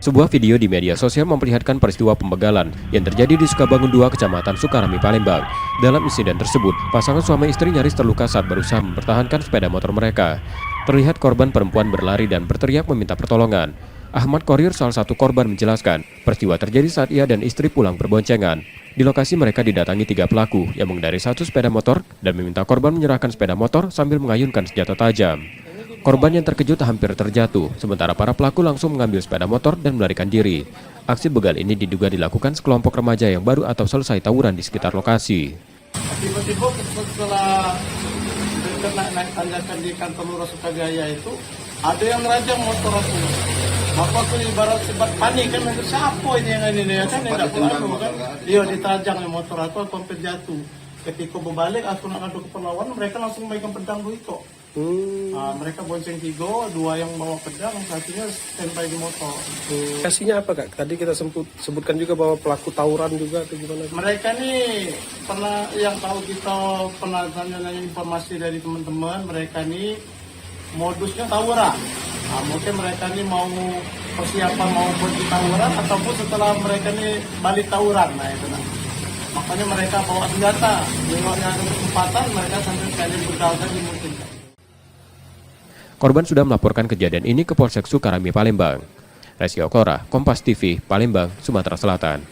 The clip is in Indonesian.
Sebuah video di media sosial memperlihatkan peristiwa pembegalan yang terjadi di Sukabangun 2, Kecamatan Sukarami, Palembang. Dalam insiden tersebut, pasangan suami istri nyaris terluka saat berusaha mempertahankan sepeda motor mereka. Terlihat korban perempuan berlari dan berteriak meminta pertolongan. Ahmad Korir, salah satu korban, menjelaskan peristiwa terjadi saat ia dan istri pulang berboncengan. Di lokasi mereka didatangi 3 pelaku yang mengendarai 1 sepeda motor dan meminta korban menyerahkan sepeda motor sambil mengayunkan senjata tajam. Korban yang terkejut hampir terjatuh, sementara para pelaku langsung mengambil sepeda motor dan melarikan diri. Aksi begal ini diduga dilakukan sekelompok remaja yang baru atau selesai tawuran di sekitar lokasi. Tiba-tiba setelah naik tanjakan di kantor Lurah Sukajaya itu, ada yang merajang motor aku. Maka aku ibarat sebab panik kan, siapa ini yang ini ya kan, tidak perlu kan. Iya, ditajang motor aku hampir jatuh. Ketika berbalik aku nak ngadu ke perlawanan, mereka langsung megang pedang itu. Mereka bonceng 3, 2 yang bawa pedang, satunya standby di motor. Kasihnya apa Kak? Tadi kita sebutkan juga bahwa pelaku tawuran juga atau gimana? Mereka nih pernah, yang tahu kita pernah nanya informasi dari teman-teman, mereka nih modusnya tawuran. Mungkin mereka nih mau persiapan mau pergi tawuran ataupun setelah mereka nih balik tawuran. Nah itu nah. Makanya mereka bawa senjata. Nengoknya ada kesempatan, mereka sampai sekali begal tadi mungkin. Korban sudah melaporkan kejadian ini ke Polsek Sukarami, Palembang. Reski Oktora, Kompas TV, Palembang, Sumatera Selatan.